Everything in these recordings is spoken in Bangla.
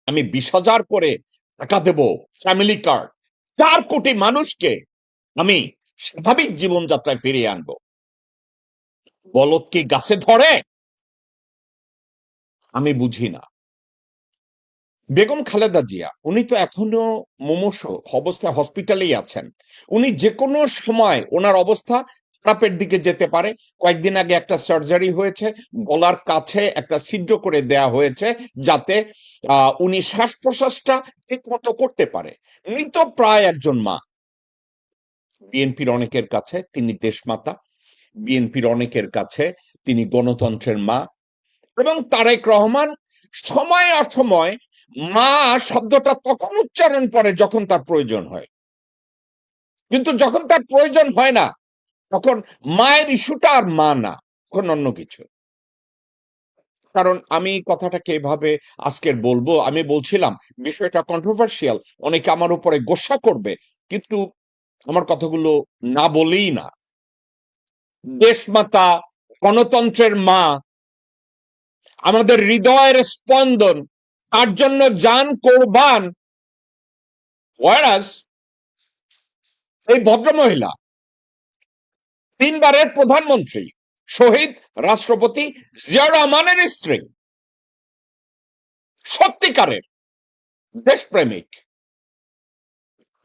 আমি 20,000 করে টাকা দেব, ফ্যামিলি কার্ড, 4 কোটি মানুষকে আমি স্বাভাবিক জীবনযাত্রায় ফিরিয়ে আনবো। বলদ কি গাছে ধরে? আমি বুঝি না। বেগম খালেদা জিয়া উনি তো এখনো মুমূর্ষু অবস্থায় হসপিটালেই আছেন। উনি যে কোনো সময় ওনার অবস্থা খারাপের দিকে যেতে পারে। কয়েকদিন আগে একটা সার্জারি হয়েছে, গলার কাছে একটা ছিদ্র করে দেয়া হয়েছে যাতে উনি শ্বাস প্রশ্বাসটা ঠিক মতো করতে পারে। মৃত প্রায় একজন মা। বিএনপির অনেকের কাছে তিনি দেশমাতা, বিএনপির অনেকের কাছে তিনি গণতন্ত্রের মা, এবং তারেক রহমান সময় অসময় মা শব্দটা তখন উচ্চারণ করে যখন তার প্রয়োজন হয়, কিন্তু যখন তার প্রয়োজন হয় না তখন মায়ের ইস্যুটা আর মা না, তখন অন্য কিছু। কারণ আমি কথাটাকে এভাবে আজকের বলবো, আমি বলছিলাম বিষয়টা কন্ট্রোভার্সিয়াল, অনেকে আমার উপরে গোসা করবে, কিন্তু আমার কথাগুলো না বলেই না। দেশমাতা, গণতন্ত্রের মা, আমাদের হৃদয়ের স্পন্দন, তার জন্য জান কোরবান। ওয়ারাস এই ভদ্রমহিলা 3 বারের প্রধানমন্ত্রী, শহীদ রাষ্ট্রপতি জিয়াউর রহমানের স্ত্রী, সত্যিকারের দেশপ্রেমিক।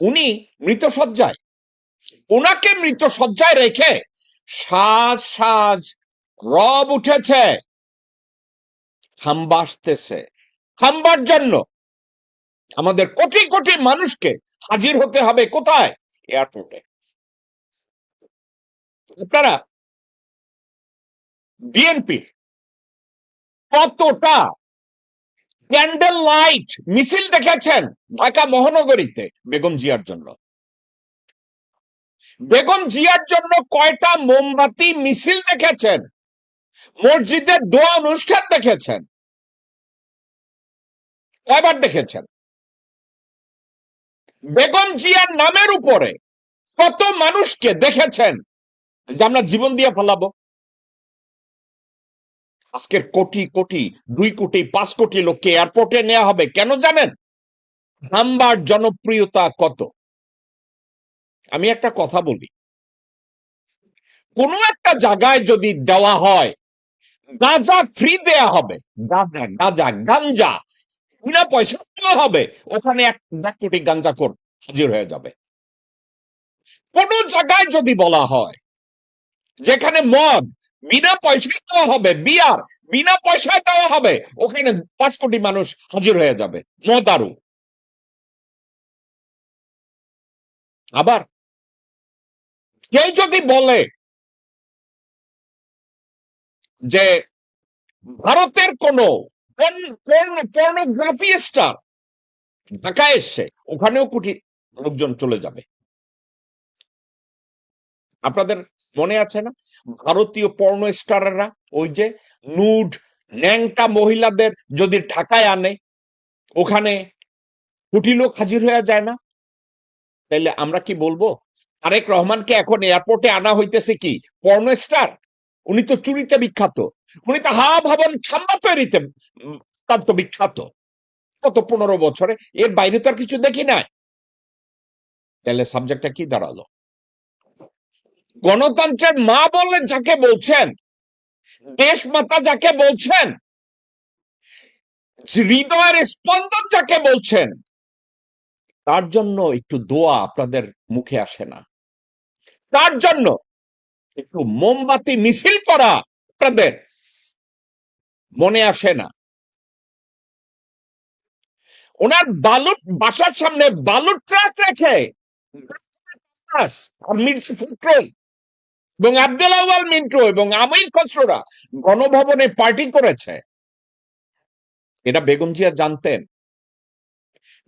উনি মৃতশয্যায়, ওনাকে মৃতশয্যায় রেখে সাজ সাজ রব উঠেছে, খাম্বা আসতেছে। খাম্বার জন্য আমাদের কোটি কোটি মানুষকে হাজির হতে হবে কোথায়? এয়ারপোর্টে। আপনারা বিএনপি কতটা ক্যান্ডেল লাইট মিছিল দেখেছেন ঢাকা মহানগরীতে বেগম জিয়ার জন্য? বেগম জিয়ার জন্য কয়টা মোমবাতি মিছিল দেখেছেন? মসজিদের দোয়া অনুষ্ঠান দেখেছেন? কয়বার দেখেছেন? বেগম জিয়ার নামের উপরে কত মানুষকে দেখেছেন যে আমরা জীবন দিয়ে ফেলাবো? আজকের কোটি কোটি, 2 কোটি 5 কোটি লোককে এয়ারপোর্টে নেওয়া হবে কেন জানেন? হাম্বার জনপ্রিয়তা কত। আমি একটা কথা বলি, কোন একটা জায়গায় যদি দেওয়া হয় গাঁজা ফ্রি দেয়া হবে, গাঁজা গাঁজা গাঞ্জা বিনা পয়সা দেওয়া হবে, ওখানে 1 কোটি গাঞ্জা কর হাজির হয়ে যাবে। কোন জায়গায় যদি বলা হয় যেখানে মদ বিনা পয়সায় দেওয়া হবে, বিয়ার বিনা পয়সায় দেওয়া হবে, ওখানে 5 কোটি মানুষ হাজির হয়ে যাবে মদারু। আবার কেউ যদি বলে যে ভারতের কোন পর্নোগ্রাফি স্টার ঢাকায় এসছে, ওখানেও কোটি লোকজন চলে যাবে। আপনাদের মনে আছে না ভারতীয় পর্ন স্টাররা ওই যে নুড ন্যাংটা মহিলাদের যদি ঢাকায় আনে, ওখানে কোটি লোক হাজির হয়ে যায় না? তাইলে আমরা কি বলবো তারেক রহমানকে এখন এয়ারপোর্টে আনা হইতেছে কি পর্ন স্টার? উনি তো চুরিতে বিখ্যাত, উনি তো হাওয়া ভবন খাম্বা তৈরিতে তার তো বিখ্যাত গত 15 বছরে, এর বাইরে তো আর কিছু দেখি নাই। তাহলে সাবজেক্টটা কি দাঁড়ালো? গণতন্ত্রের মা বলে যাকে বলছেন, দেশ মাতা যাকে বলছেন, হৃদয়ের স্পন্দন যাকে বলছেন, তার জন্য একটু দোয়া আপনাদের মুখে আসে না? তার জন্য একটু মোমবাতি মিছিল করা আপনাদের মনে আসে না? ওনার বালুর বাসার সামনে বালুর ট্রাক রেখে আর মির্জা ফখরুল এবং আব্দুল আউয়াল মিন্টু এবং আমির খসরুরা গণভবনে পার্টি করেছে। এটা বেগম জিয়া জানতেন?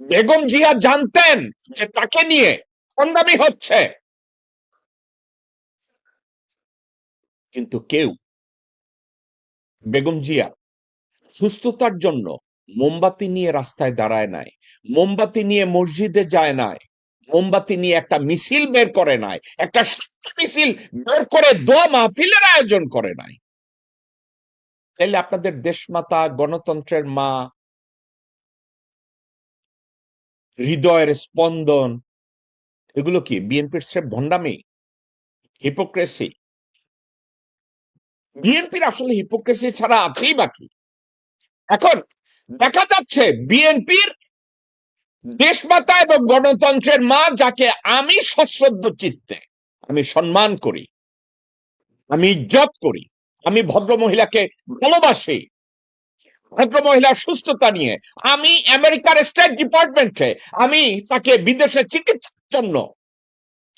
বেগম জিয়া জানতেন যে তাকে নিয়ে সংগ্রামী হচ্ছে, কিন্তু কেউ বেগম জিয়া সুস্থতার জন্য মোমবাতি নিয়ে রাস্তায় দাঁড়ায় নাই, মোমবাতি নিয়ে মসজিদে যায় নাই, মোমবাতি নিয়ে একটা মিছিল বের করে নাই, একটা মিছিল বের করে দোয়া মাহফিলের আয়োজন করে নাই। তাইলে আপনাদের দেশমাতা, গণতন্ত্রের মা হৃদয়ের স্পন্দন, এগুলো কি বিএনপির স্রেফ ভণ্ডামি, হিপোক্রেসি? বিএনপির আসলে হিপোক্রেসি ছাড়া আছেই বাকি। এখন দেখা যাচ্ছে বিএনপির দেশমাতা এবং গণতন্ত্রের মা, যাকে আমি সশ্রদ্ধ চিত্তে আমি সম্মান করি, আমি ইজ্জত করি, আমি ভদ্র মহিলাকে ভালোবাসি, ভদ্র মহিলার সুস্থতা নিয়ে আমি আমেরিকার স্টেট ডিপার্টমেন্টে আমি তাকে বিদেশে চিকিৎসার জন্য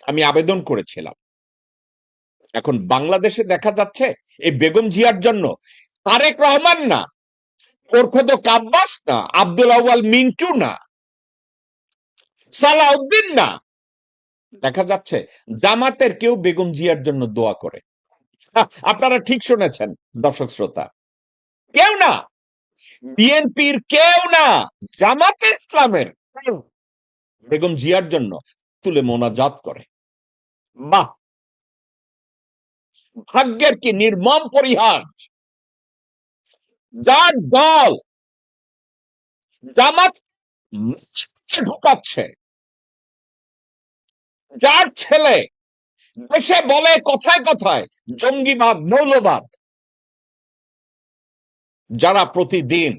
আমি আবেদন করেছিলাম। এখন বাংলাদেশে দেখা যাচ্ছে এই বেগম জিয়ার জন্য তারেক রহমান না, ওরফেদ আব্বাস না, আব্দুল আউয়াল মিন্টু না, সালাউদ্দিন না, দেখা যাচ্ছে জামাতের কেউ বেগম জিয়ার জন্য দোয়া করে। আপনারা ঠিক শুনেছেন দর্শক শ্রোতা, কেউ না, বিএনপির কেউ না, জামাতে ইসলামের কেউ বেগম জিয়ার জন্য তুলে মোনাজাত করে। বাহ, ভাগ্যের কি নির্মম পরিহাস! যার দল জামাত ঢুকাচ্ছে, যার ছেলে দেশে বলে কথায় কথায় জঙ্গিবাদ, মৌলবাদ, যারা প্রতিদিন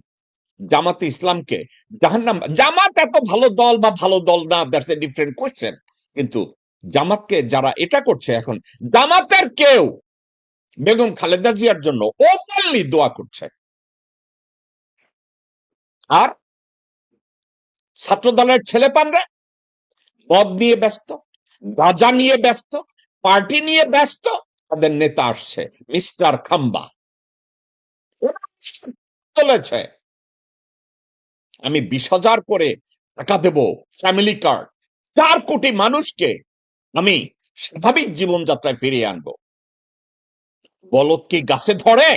জামাতে ইসলামকে জাহান্নাম, জামাত এত ভালো দল বা ভালো দল না, দ্যাটস এ ডিফারেন্ট কোশ্চেন, কিন্তু জামাতকে যারা এটা করছে, এখন জামাতের কেউ বেগম খালেদা জিয়ার জন্য ওপেনলি দোয়া করছে। আর ছাত্রদলের ছেলেপানরা মদ নিয়ে ব্যস্ত, গাঁজা নিয়ে ব্যস্ত, পার্টি নিয়ে ব্যস্ত, তাদের নেতা আসছে মিস্টার খাম্বা চলেছে, আমি 20,000 করে টাকা দেব, ফ্যামিলি কার্ড, 4 কোটি মানুষকে আমি স্বাভাবিক জীবনযাত্রায় ফিরিয়ে আনবো। বলদ কি গাছে ধরে?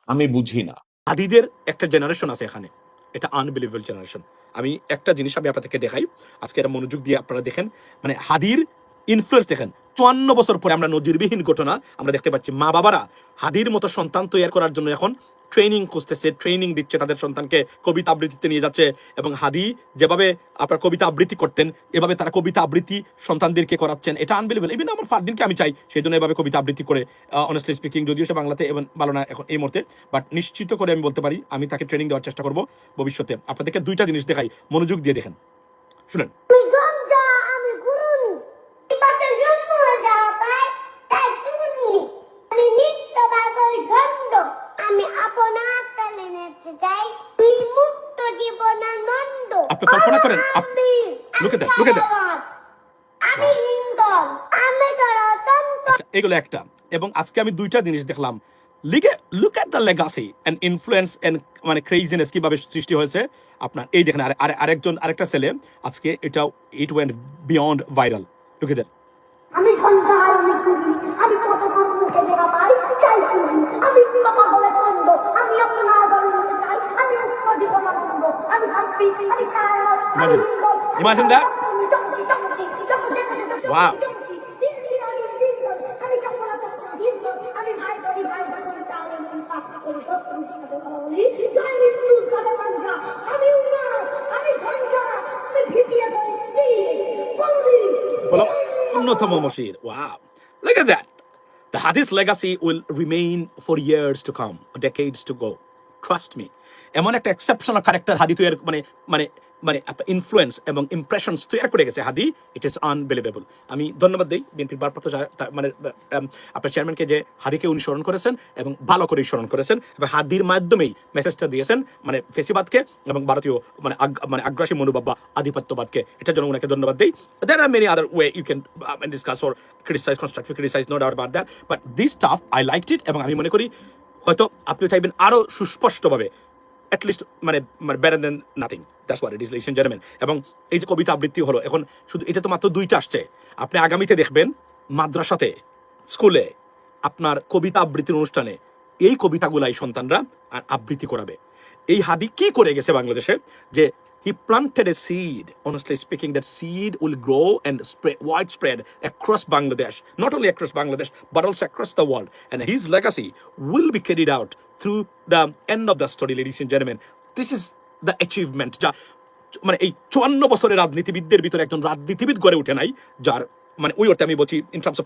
আমি বুঝি না। হাদিদের একটা জেনারেশন আছে এখানে, এটা আনবিলিভেবল জেনারেশন। আমি একটা জিনিস আমি আপনাদেরকে দেখাই, আজকে এটা মনোযোগ দিয়ে আপনারা দেখেন, মানে হাদির ইনফ্লুয়েন্স দেখেন। 54 বছর পরে আমরা নজিরবিহীন ঘটনা আমরা দেখতে পাচ্ছি, মা বাবারা হাদির মতো সন্তান তৈরি করার জন্য এখন ট্রেনিং করতেছে, ট্রেনিং দিচ্ছে, তাদের সন্তানকে কবিতা আবৃত্তিতে নিয়ে যাচ্ছে। এবং হাদি যেভাবে আপনার কবিতা আবৃত্তি করতেন, এভাবে তারা কবিতা আবৃত্তি সন্তানদেরকে করাচ্ছেন, এটা আনবিলিভেবল। ইভেন আমার ফারদিনকে আমি চাই সেই জন্য এভাবে কবিতা আবৃত্তি করে, অনেস্টলি স্পিকিং, যদিও সে বাংলাতে এবং ভালো না এখন এই মুহূর্তে, বাট নিশ্চিত করে আমি বলতে পারি আমি তাকে ট্রেনিং দেওয়ার চেষ্টা করবো ভবিষ্যতে। আপনাদেরকে 2টা জিনিস দেখাই, মনোযোগ দিয়ে দেখেন, শুনেন। আপনি কল্পনা করেন, লুকে দেন, লুকে দেন, এগুলো একটা। এবং আজকে আমি 2টা জিনিস দেখলাম, look at the legacy and influence and মানে ক্রেজিনেস কিভাবে সৃষ্টি হয়েছে আপনার। এই দেখেন আরেকটা ছেলে আজকে এটা ইট ওয়েন্ট বিয়ন্ড ভাইরাল, লুকে দেন। আমি সংসার অনেক করি, আমি কত সম্মুখে জায়গা পাই, চাইছি আমি বাবা বলে ছন্দ, আমি আপনার দলে চাই, আমি মুক্ত জীবন আনন্দ, আমি হ্যাপি, আমি সারা। Imagine that, wow. অন্যতম Moshir, wow, look at that. The Hadith legacy will remain for years to come, decades to go. Trust me. এমন একটা এক্সেপশনাল ক্যারেক্টার হাদি তৈরি মানে মানে মানে ইনফ্লুয়েন্স এবং ইমপ্রেশনস তৈরি করে গেছে হাদি, ইট ইজ আনবিলিভেবল। আমি ধন্যবাদ দিই বিএনপির ভারপ্রাপ্ত মানে আপনার চেয়ারম্যানকে, যে হাদিকে উনি স্মরণ করেছেন এবং ভালো করে স্মরণ করেছেন এবং হাদির মাধ্যমেই মেসেজটা দিয়েছেন মানে ফেসিবাদকে এবং ভারতীয় মানে আগ্রাসী মনোভাব বা আধিপত্যবাদকে। এটার জন্য ওনাকে ধন্যবাদ দিই। There are many other way you can discuss or criticize, constructive criticize, no doubt about that, but this stuff I liked it। এবং আমি মনে করি হয়তো আপনি চাইবেন আরো সুস্পষ্টভাবে, at least মানে better than nothing, that's what it is, ladies and gentlemen। এবং এই যে কবিতা আবৃত্তি হলো, এখন শুধু এটা তো মাত্র 2টা আসছে, আপনি আগামীতে দেখবেন মাদ্রাসাতে, স্কুলে আপনার কবিতা আবৃত্তির অনুষ্ঠানে এই কবিতাগুলাই সন্তানরা আবৃত্তি করাবে। এই হাদি কি করে গেছে বাংলাদেশে, যে he planted a seed, honestly speaking, that seed will grow and spread widespread across Bangladesh, not only across Bangladesh but also across the world, and his legacy will be carried out through the end of the story, ladies and gentlemen। This is the achievement যা মানে এই 54 বছরের রাজনীতিবিদদের ভিতরে একজন রাজনীতিবিদ গড়ে উঠে নাই, যার মানে ওই অর্থে আমি বলছি ইন টার্মস অফ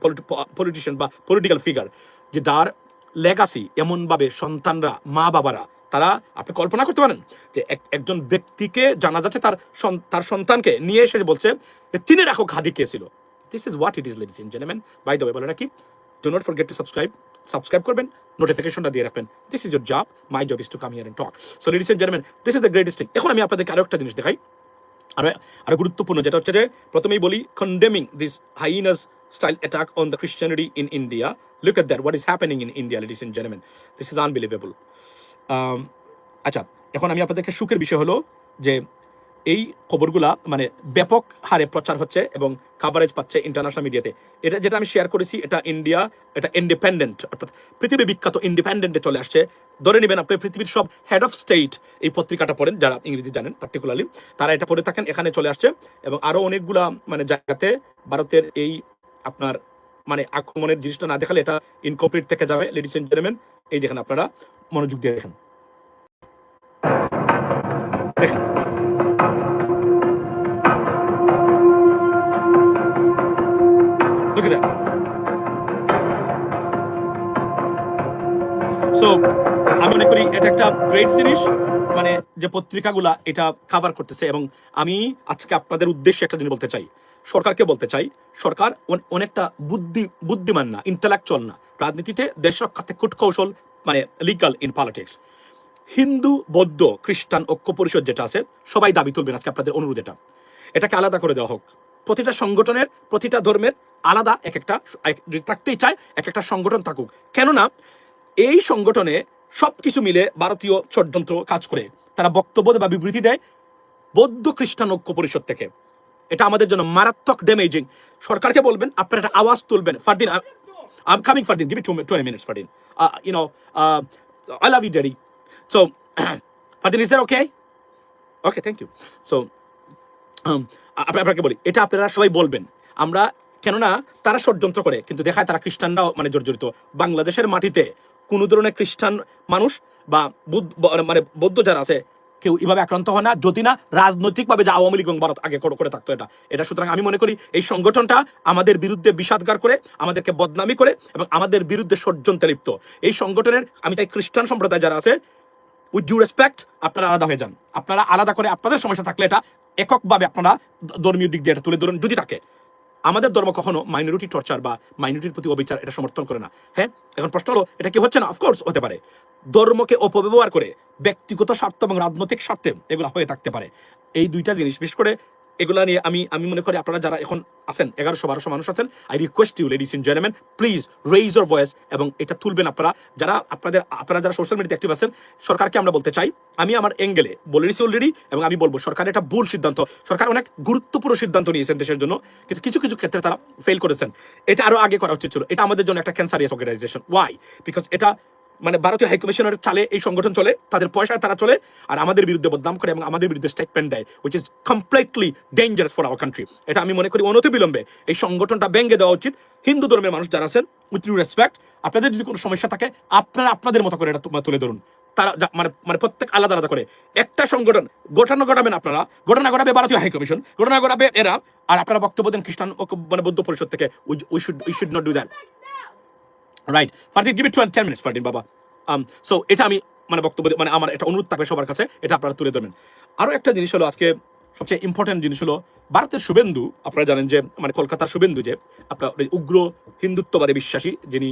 পলিটিশিয়ান বা পলিটিক্যাল ফিগার, যে তার লেগাসি এমনভাবে সন্তানরা, মা বাবারা, তারা, আপনি কল্পনা করতে পারেন যে একজন ব্যক্তিকে জানা যাচ্ছে তার সন্তানকে নিয়ে এসে বলছে যে চিনে রাখো খাদি কে ছিল। This is what it is, ladies and gentleman. By the way, বলে নাকি, do not forget to subscribe করবেন, নোটিফিকেশনটা দিয়ে রাখবেন। This is your job, my job is to come here and talk. So ladies and gentleman, this is the greatest thing. এখন আমি আপনাদেরকে আরো একটা জিনিস দেখাই, আরো গুরুত্বপূর্ণ, যেটা হচ্ছে যে প্রথমেই বলি, condemning this হাইনাস style attack on the Christianity in India. Look at that, what is happening in India, ladies and gentlemen. This is unbelievable. আচ্ছা, এখন আমি আপনাদেরকে সুখের বিষয় হলো যে এই খবরগুলা মানে ব্যাপক হারে প্রচার হচ্ছে এবং কাভারেজ পাচ্ছে ইন্টারন্যাশনাল মিডিয়াতে। এটা যেটা আমি শেয়ার করেছি, এটা ইন্ডিয়া, এটা ইন্ডিপেন্ডেন্ট, অর্থাৎ পৃথিবী বিখ্যাত ইন্ডিপেন্ডেন্টে চলে আসছে। ধরে নেবেন আপনি পৃথিবীর সব হেড অফ স্টেট এই পত্রিকাটা পড়েন, যারা ইংরেজি জানেন পার্টিকুলারলি, তারা এটা পড়ে থাকেন, এখানে চলে আসছে। এবং আরো অনেকগুলা মানে জায়গাতে ভারতের এই আপনার মানে আক্রমণের জিনিসটা না দেখালে এটা ইনকমপ্লিট থেকে যাবে। লেডিস এন্ড জেন্টলম্যান, এই দেখেন, আপনারা মনোযোগ দিয়ে দেখেন, দেখেন, look at that. সো আমি মনে করি এটা একটা গ্রেট জিনিস, মানে যে পত্রিকাগুলা এটা কভার করতেছে। এবং আমি আজকে আপনাদের উদ্দেশ্যে একটা জিনিস বলতে চাই, সরকারকে বলতে চাই, সরকার অনেকটা বুদ্ধিমান না, ইন্টেলেকচুয়াল না। রাজনীতিতে দেশ রক্ষার্থে কূটকৌশল, মানে লিগাল ইন পলিটিক্স। হিন্দু, বৌদ্ধ, খ্রিস্টান ঐক্য পরিষদ যেটা আছে, সবাই দাবি তুলবেন আজকে আপনাদের অনুরোধ, এটাকে আলাদা করে দেওয়া হোক। প্রতিটা সংগঠনের, প্রতিটা ধর্মের আলাদা যদি থাকতেই চায় এক একটা সংগঠন থাকুক। কেননা এই সংগঠনে সবকিছু মিলে ভারতীয় ষড়যন্ত্র কাজ করে। তারা বক্তব্য বা বিবৃতি দেয় বৌদ্ধ খ্রিস্টান ঐক্য পরিষদ থেকে। এটা আমাদের জন্য মারাত্মক ড্যামেজিং। সরকারকে বলবেন, আপনারা একটা আওয়াজ তুলবেন। Fardin, I'm coming, Fardin. Give me 20 minutes, Fardin. I love you, Daddy. So, Fardin, is that okay? Okay, thank you. So, আপনাকে বলি, এটা আপনারা সবাই বলবেন। আমরা, কেননা তারা ষড়যন্ত্র করে, কিন্তু দেখায় তারা খ্রিস্টানরাও মানে জর্জরিত। বাংলাদেশের মাটিতে কোনো ধরনের খ্রিস্টান মানুষ বা মানে বৌদ্ধ যারা আছে, কেউ এভাবে আক্রান্ত হয় না, যদি না রাজনৈতিকভাবে যে আওয়ামী লীগ এবং ভারত আগে করে থাকতো এটা। সুতরাং আমি মনে করি এই সংগঠনটা আমাদের বিরুদ্ধে বিষাদগার করে, আমাদেরকে বদনামি করে এবং আমাদের বিরুদ্ধে ষড়যন্ত্রে লিপ্ত। এই সংগঠনের, আমি চাই খ্রিস্টান সম্প্রদায় যারা আছে, উইথ ডিউ রেসপেক্ট, আপনারা আলাদা হয়ে যান। আপনারা আলাদা করে, আপনাদের সমস্যা থাকলে এটা এককভাবে আপনারা ধর্মীয় দিক দিয়ে এটা তুলে ধরুন যদি থাকে। আমাদের ধর্ম কখনো মাইনরিটি টর্চার বা মাইনরিটির প্রতি অবিচার এটা সমর্থন করে না। হ্যাঁ, এখন প্রশ্ন হলো এটা কি হচ্ছে না? অফকোর্স হতে পারে। ধর্মকে অপব্যবহার করে ব্যক্তিগত স্বার্থ এবং রাজনৈতিক স্বার্থে এগুলো হয়ে থাকতে পারে। এই দুইটা জিনিস, বিশেষ করে এগুলা নিয়ে আমি মনে করি আপনারা যারা এখন আছেন 1100-1200 মানুষ আছেন, I request you ladies and gentleman, please raise your voice এবং এটা তুলবেন আপনারা যারা সোশ্যাল মিডিয়াতে অ্যাক্টিভ আছেন। সরকারকে আমরা বলতে চাই, আমি আমার অ্যাঙ্গেলে বলে দিয়েছি অলরেডি, এবং আমি বলবো সরকার এটা ভুল সিদ্ধান্ত। সরকার অনেক গুরুত্বপূর্ণ সিদ্ধান্ত নিয়েছেন দেশের জন্য, কিন্তু কিছু কিছু ক্ষেত্রে তারা ফেল করেছেন। এটা আরো আগে করা উচিত ছিল। এটা আমাদের জন্য একটা ক্যান্সারিয়াস অর্গানাইজেশন। ওয়াই? বিকজ এটা মানে ভারতীয় হাইকমিশনের চালে এই সংগঠন চলে, তাদের পয়সায় তারা চলে, আর আমাদের বিরুদ্ধে বদনাম করে এবং আমাদের বিরুদ্ধে স্টেটমেন্ট দেয়, which is completely dangerous for our country. এটা আমি মনে করি অনতিবিলম্বে এই সংগঠনটা ভেঙে দেওয়া উচিত। হিন্দু ধর্মের মানুষ যারা আছেন, উইথ ডিউ রেসপেক্ট, আপনাদের যদি কোনো সমস্যা থাকে আপনারা আপনাদের মতো করে এটা তুলে ধরুন। তারা মানে প্রত্যেক আলাদা আলাদা করে একটা সংগঠন ঘটাবেন আপনারা, ঘটনা ঘটাবে ভারতীয় হাইকমিশন, ঘটনা ঘটাবে এরা, আর আপনারা বক্তব্য দেন খ্রিস্টান মানে বৌদ্ধ পরিষদ থেকে। We should not do that, right? Fardin, give it 10 minutes, Fardin বাবা। সো এটা আমি মানে বক্তব্য, মানে আমার একটা অনুরোধ থাকবে সবার কাছে, এটা আপনারা তুলে ধরবেন। আরো একটা জিনিস হলো, আজকে সবচেয়ে ইম্পর্টেন্ট জিনিস হলো, ভারতের শুভেন্দু, আপনারা জানেন যে মানে কলকাতার শুভেন্দু যে আপনার উগ্র হিন্দুত্ববাদে বিশ্বাসী, যিনি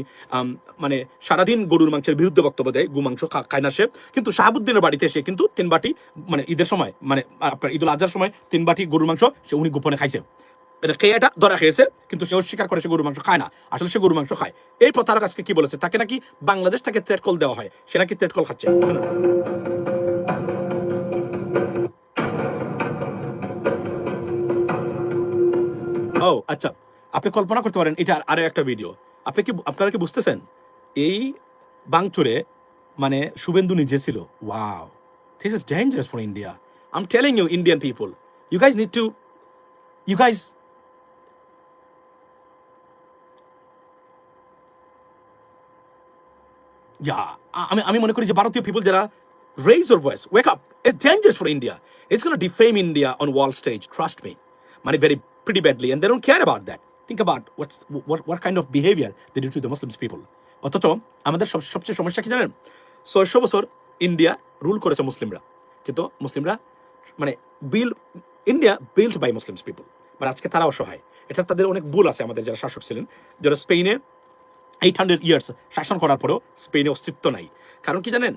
মানে সারাদিন গরুর মাংসের বিরুদ্ধে বক্তব্য দেয়, গু মাংস খায় না সে, কিন্তু শাহাবুদ্দিনের বাড়িতে এসে কিন্তু 3 বাটি মানে ঈদের সময়, মানে আপনার ঈদুল আজহার সময় 3 বাটি গরুর মাংস সে উনি গোপনে খাইছে। এটা ধরা খেয়েছে, কিন্তু সে অস্বীকার করে সে গরুর মাংস খায় না, আসলে সে গরুর মাংস খায়। এই প্রতারক আজকে কি বলেছে, তাকে নাকি বাংলাদেশ থেকে থ্রেট কল দেওয়া হয়, সে নাকি থ্রেট কল খাচ্ছে। ও আচ্ছা, আপনি কল্পনা করতে পারেন এটা আরো একটা ভিডিও। আপনারা কি বুঝতেছেন এই বাংচুরে মানে শুভেন্দু নিজে ছিল? Wow, this is dangerous for India. I am telling you, Indian people, you guys need to, you guys, আমি মনে করি যে ভারতীয় পিপল যারা raise your voice, wake up. It's dangerous for India. It's going to defame India on world stage, trust me. Money very pretty badly, and they don't care about that. Think about what kind of behavior they do to the Muslims people. অথচ আমাদের সবচেয়ে সমস্যা কি জানেন? 600 বছর ইন্ডিয়া রুল করেছে মুসলিমরা, কিন্তু মুসলিমরা মানে India build by Muslims people, মানে আজকে তারা অসহায়। এটা তাদের অনেক ভুল আছে, আমাদের যারা শাসক ছিলেন, যারা স্পেনে 800 ইয়ার্স শাসন করার পরেও স্পেনে অস্তিত্ব নাই। কারণ কি জানেন?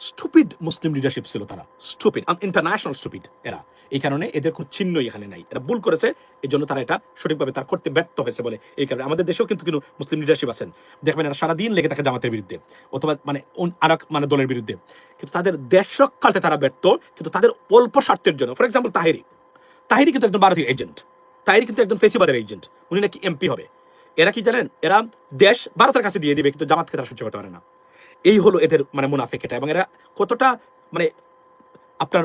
স্টুপিড মুসলিম লিডারশিপ ছিল, তারা স্টুপিড, ইন্টারন্যাশনাল স্টুপিড এরা। এই কারণে এদের কোনো চিহ্নই এখানে নাই, এরা ভুল করেছে, এই জন্য তারা এটা সঠিকভাবে তার করতে ব্যর্থ হয়েছে বলে। এই কারণে আমাদের দেশেও কিন্তু মুসলিম লিডারশিপ আছেন, দেখবেন এরা সারাদিন লেগে থাকে জামাতের বিরুদ্ধে অথবা মানে আর এক মানে দলের বিরুদ্ধে, কিন্তু তাদের দেশ রক্ষাতে তারা ব্যর্থ। কিন্তু তাদের অল্প স্বার্থের জন্য, ফর এক্সাম্পল তাহিরি কিন্তু একজন ভারতীয় এজেন্ট, তাহিরি কিন্তু একজন ফেসিবাদের এজেন্ট, উনি নাকি এমপি হবে। এরা কি জানেন? এরা দেশ ভারতের কাছে দিয়ে দিবে, কিন্তু জামাতকে তারা সহ্য করতে পারে না। এই হলো এদের মানে মুনাফিক এটা। এবং এরা কতটা মানে আপনার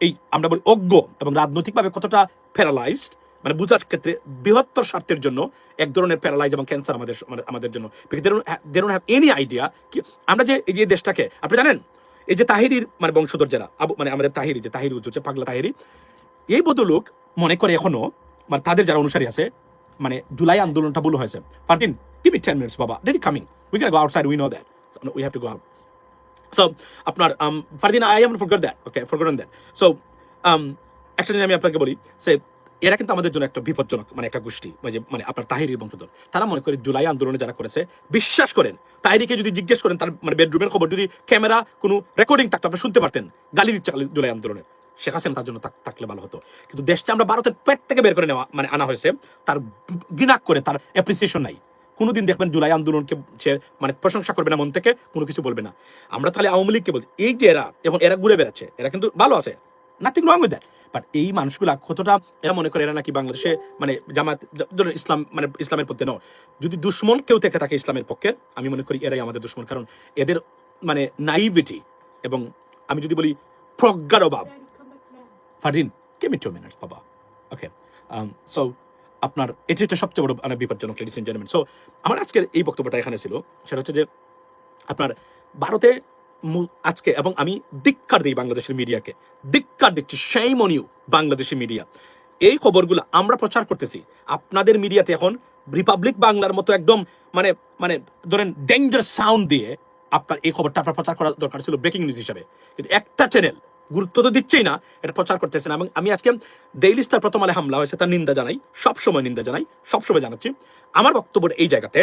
এই আমরা বলি অজ্ঞ এবং রাজনৈতিকভাবে কতটা প্যারালাইজড, মানে বুঝার ক্ষেত্রে বৃহত্তর স্বার্থের জন্য এক ধরনের প্যারালাইজ এবং ক্যান্সার আমাদের জন্য। They don't have any idea কি আমরা যে এই যে দেশটাকে, আপনি জানেন এই যে তাহিরির মানে বংশধর যারা মানে আমাদের তাহিরি যে তাহিরি হচ্ছে পাগলা তাহিরি, এই বদলোক মনে করে এখনো মানে তাদের যারা অনুসারী আছে, মানে জুলাই আন্দোলনটা ভুল হয়েছে। Fardin, give me 10 minutes, Baba. They're coming. We can go outside. We know that. We have to go out. So, আপনার Fardin, I haven't forgotten that. So, একটা জিনিস আমি আপনাকে বলি, সে এরা কিন্তু আমাদের জন্য একটা বিপজ্জনক মানে একটা গোষ্ঠী, মানে আপনার তাহিরির বংশধর। তারা মনে করে জুলাই আন্দোলনে যারা করেছে, বিশ্বাস করেন তাহিরিকে যদি জিজ্ঞেস করেন তার মানে বেডরুমের খবর, যদি ক্যামেরা কোনো রেকর্ডিং থাকতো আপনি শুনতে পারতেন গালি দিচ্ছে জুলাই আন্দোলনে। শেখ হাসিনা তার জন্য থাকলে ভালো হতো, কিন্তু দেশটা আমরা ভারতের পেট থেকে বের করে নেওয়া মানে আনা হয়েছে, তার ঘৃণা করে, তার অ্যাপ্রিসিয়েশন নাই। কোনোদিন দেখবেন জুলাই আন্দোলনকে সে মানে প্রশংসা করবে না, মন থেকে কোনো কিছু বলবে না। আমরা তাহলে আওয়ামী লীগকে বলছি, এই যে এরা এবং এরা ঘুরে বেড়াচ্ছে, এরা কিন্তু ভালো আছে, nothing wrong with that, but এই মানুষগুলা কতটা এরা মনে করে এরা নাকি বাংলাদেশে মানে জামাত ইসলাম মানে ইসলামের পক্ষে নয়। যদি দুশ্মন কেউ থেকে থাকে ইসলামের পক্ষে, আমি মনে করি এরাই আমাদের দুশ্মন। কারণ এদের মানে নাইভিটি এবং আমি যদি বলি প্রজ্ঞার অভাব। Fardin, give me 2 minutes, Baba. Okay. So, আপনার এটি হচ্ছে সবচেয়ে বড় মানে বিপজ্জনক, লেডিস এন্ড জেন্টলম্যান। সো আমার আজকের এই বক্তব্যটা এখানে ছিল, সেটা হচ্ছে যে আপনার ভারতে আজকে, এবং আমি ধিক্কার দিই বাংলাদেশের মিডিয়াকে, ধিক্কার দিচ্ছি, shame on you Bangladeshi media. এই খবরগুলো আমরা প্রচার করতেছি, আপনাদের মিডিয়াতে এখন রিপাবলিক বাংলার মতো একদম মানে মানে ধরেন ডেঞ্জার সাউন্ড দিয়ে আপনার এই খবরটা আপনার প্রচার করা দরকার ছিল ব্রেকিং নিউজ হিসাবে, কিন্তু একটা চ্যানেল গুরুত্ব তো দিচ্ছেই না, এটা প্রচার করতেছে না। এবং আমি আজকে ডেইলি স্টার প্রথম আলে হামলা হয়েছে তার নিন্দা জানাই, সবসময় নিন্দা জানাই, সবসময় জানাচ্ছি। আমার বক্তব্য এই জায়গাতে,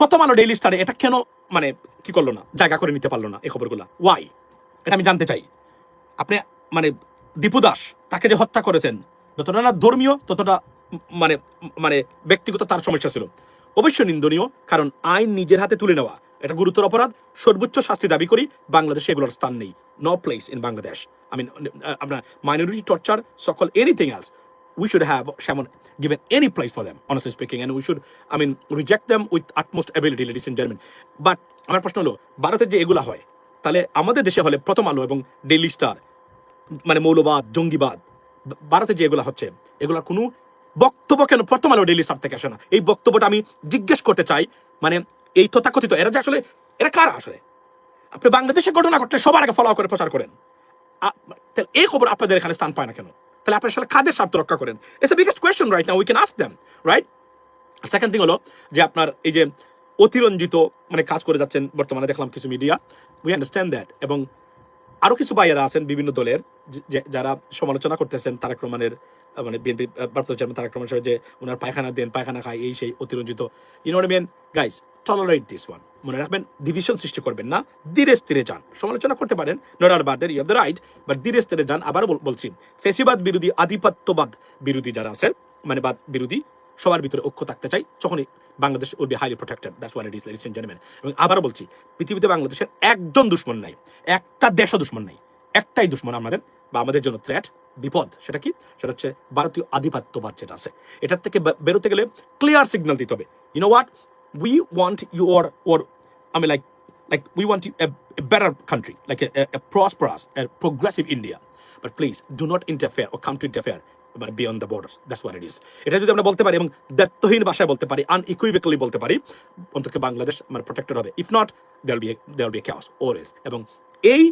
প্রথম আলো ডেইলি স্টারে এটা কেন মানে কি করলো না, জায়গা করে নিতে পারলো না এই খবরগুলো, ওয়াই? এটা আমি জানতে চাই। আপনি মানে দীপু দাস তাকে যে হত্যা করেছেন, যতটা না ধর্মীয় ততটা মানে মানে ব্যক্তিগত তার সমস্যা ছিল, অবশ্যই নিন্দনীয়। কারণ আইন নিজের হাতে তুলে নেওয়া এটা গুরুতর অপরাধ, সর্বোচ্চ শাস্তি দাবি করি। বাংলাদেশে এগুলোর স্থান নেই, no place in Bangladesh. I mean, আপনার minority torture, so-called anything else, we should have someone given any place for them, honestly speaking, and we should, I mean, reject them with utmost ability, ladies and gentlemen. But আমার প্রশ্ন হলো, ভারতের যে এগুলা হয়, তাহলে আমাদের দেশে হলে প্রথম আলো এবং ডেইলি স্টার মানে মৌলবাদ, জঙ্গিবাদ, ভারতে যে এগুলা হচ্ছে, এগুলা কোনো বক্তব্য কেন প্রথম আলো ডেইলি স্টার থেকে আসে না? এই বক্তব্যটা আমি জিজ্ঞেস করতে চাই। মানে এই তথাকথিত এরা যে আসলে এরা কারা আসলে? আপনি বাংলাদেশে ঘটনা ঘটলে সবার আগে ফলো করে প্রচার করেন, তাহলে এই খবর আপনাদের এখানে স্থান পায় না কেন? তাহলে আপনারা আসলে কাদের স্বার্থ রক্ষা করেন? It's the biggest question right now, we can ask them, right? Second thing হলো যে আপনার এই যে অতিরঞ্জিত মানে কাজ করে যাচ্ছেন বর্তমানে, দেখলাম কিছু মিডিয়া, উই আন্ডারস্ট্যান্ড দ্যাট। এবং আরো কিছু ভাইয়েরা আছেন বিভিন্ন দলের যারা সমালোচনা করতেছেন তারেক রহমানের, মানে বিএনপি ভারপ্রাপ্ত চেয়ারম্যান তারেক রহমান সাহেব, যে ওনার পায়খানা দেন, পায়খানা খায়, এই সেই অতিরঞ্জিত, you know what I mean guys, tolerate this one. মনে রাখবেন, ডিভিশন সৃষ্টি করবেন না, ধীরে স্থিরে যান। সমালোচনা করতে পারেন, নট আর বাদ, you have the right, but ধীরে স্থিরে যান। আবারও বলছি, ফেসিবাদ বিরোধী, আধিপত্যবাদ বিরোধী যারা আছে, মানে বাদ বিরোধী, সবার ভিতরে ঐক্য থাকতে চাই, তখনই Bangladesh will be highly protected. That's what it is, ladies and gentleman. এবং আবারও বলছি, পৃথিবীতে বাংলাদেশের একজন দুশ্মন নাই, একটা দেশও দুশ্মন নাই, একটাই দুশ্মন আমাদের বা আমাদের জন্য থ্রেট, বিপদ। সেটা কি? সেটা হচ্ছে ভারতীয় আধিপত্যবাদ যেটা আছে। এটার থেকে বেরোতে গেলে ক্লিয়ার সিগন্যাল দিতে হবে। You know what, we want your, or I mean, like we want a better country, like a prosperous, a progressive India. But please do not interfere or come to interfere beyond the borders. That's what it is. এটা যদি আমরা বলতে পারি এবং দ্ব্যর্থহীন ভাষায় বলতে পারি, unequivocally বলতে পারি, অন্তত বাংলাদেশ মানে প্রোটেক্টেড হবে। If not, there will be a chaos always. এবং এই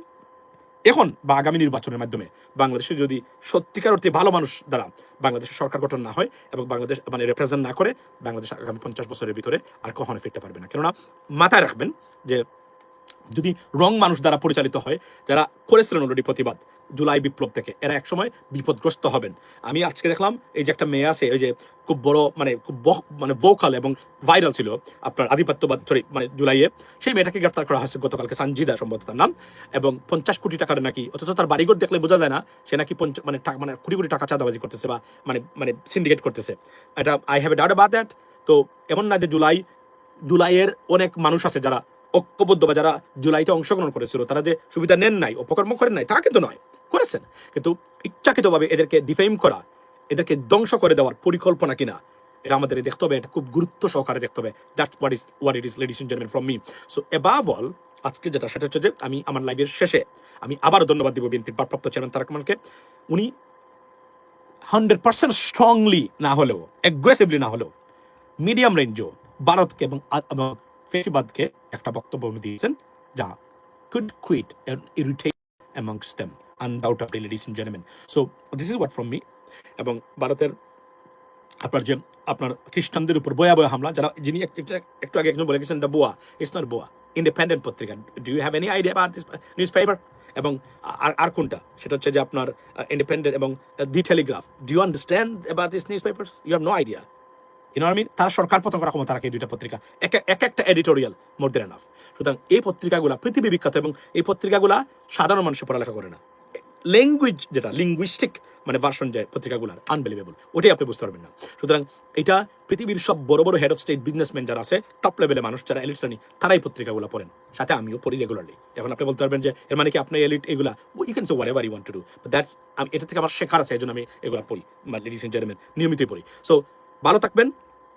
এখন বা আগামী নির্বাচনের মাধ্যমে বাংলাদেশে যদি সত্যিকার অর্থে ভালো মানুষ দ্বারা বাংলাদেশের সরকার গঠন না হয় এবং বাংলাদেশ মানে রিপ্রেজেন্ট না করে, বাংলাদেশ আগামী 50 বছরের ভিতরে আর কখনো ফিরতে পারবে না। কেননা মাথায় রাখবেন যে যদি রং মানুষ দ্বারা পরিচালিত হয়, যারা করেছিলেন অলরেডি প্রতিবাদ জুলাই বিপ্লব থেকে, এরা একসময় বিপদগ্রস্ত হবেন। আমি আজকে দেখলাম এই যে একটা মেয়ে আছে, ওই যে খুব বড় মানে খুব মানে ভোকাল এবং ভাইরাল ছিল আপনার আধিপত্যবাদ মানে জুলাইয়ে, সেই মেয়েটাকে গ্রেফতার করা হয়েছে গতকালকে, সানজিদা সম্ভবত তার নাম, এবং 50 কোটি টাকার নাকি, অথচ তার বাড়িঘর দেখলে বোঝা যায় না সে নাকি মানে কোটি কোটি টাকা চাঁদাবাজি করতেছে বা মানে সিন্ডিকেট করতেছে। এটা I have a doubt about that. তো এমন না যে জুলাইয়ের অনেক মানুষ আছে যারা ঐক্যবদ্ধ বা যারা জুলাইতে অংশগ্রহণ করেছিল তারা যে সুবিধা নেন নাই, অপকর্ম করেন নাই, তা কিন্তু নয়, করেছেন। কিন্তু ইচ্ছাকৃতভাবে এদেরকে ডিফেম করা, এদেরকে ধ্বংস করে দেওয়ার পরিকল্পনা কিনা, এটা আমাদের দেখতে হবে, এটা খুব গুরুত্ব সহকারে দেখতে হবে। That's what it is ladies and gentleman from me. So above all আজকে যেটা সেটা হচ্ছে যে আমি আমার লাইভের শেষে আমি আবারও ধন্যবাদ দিব বিএনপির ভারপ্রাপ্ত চেয়ারম্যান তারেক রহমানকে। উনি 100% স্ট্রংলি না হলেও, অ্যাগ্রেসিভলি না হলেও, মিডিয়াম রেঞ্জও ভারতকে এবং ফেসিবাদকে একটা বক্তব্য দিয়েছেন যা could create an irritation amongst them, undoubtedly, ladies and gentlemen. So this is what from me. এবং ভারতের আপনার খ্রিস্টানদের উপর ভয়াবহ হামলা, যারা যিনি একটু আগে একজন বলে গেছেন দ্য বোয়া, ইটস নট বোয়া, ইন্ডিপেন্ডেন্ট পত্রিকা। Do you have any idea about this newspaper? এবং আর কোনটা, সেটা হচ্ছে যে আপনার ইন্ডিপেন্ডেন্ট এবং the Telegraph. Do you understand about this newspapers? You have no idea. তারা সরকার পতন করার ক্ষমতা রাখে এই দুইটা পত্রিকা, এক একটা এডিটোরিয়াল মোর দেন এনাফ। সুতরাং এই পত্রিকাগুলা পৃথিবী বিখ্যাত এবং এই পত্রিকাগুলা সাধারণ মানুষের পড়ালেখা করে না। ল্যাঙ্গুয়েজ যেটা লিঙ্গুইস্টিক মানে ভার্সন যায় পত্রিকাগুলার, আনবিলিভেবল, ওটাই আপনি বুঝতে পারবেন না। সুতরাং এটা পৃথিবীর সব বড় বড় হেড অফ স্টেট বিজনেসম্যান যারা আছে, টপ লেভেলের মানুষ যারা এলিট শ্রেণী, তারাই পত্রিকাগুলো পড়েন, সাথে আমিও পড়ি রেগুলারলি। এখন আপনি বলতে পারবেন যে এর মানে কি আপনি এলিট, এগুলা you can say whatever you want to do, but that's, এটা থেকে আমার শেখার আছে, এই জন্য আমি এগুলো পড়ি, লেডিস এন্ড জেন্টলম্যান, নিয়মিতই পড়ি। সো ভালো থাকবেন,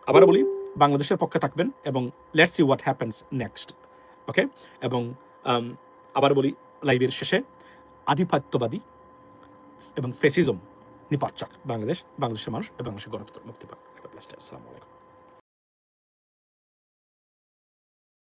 আবারও বলি বাংলাদেশের পক্ষে থাকবেন, এবং let's see what happens next. Okay, এবং আবার বলি লাইভের শেষে, আধিপত্যবাদী এবং ফেসিজম নিপাত চাক বাংলাদেশের মানুষ এবং বাংলাদেশের গণতন্ত্র মুক্তি পাক। আসসালামু আলাইকুম।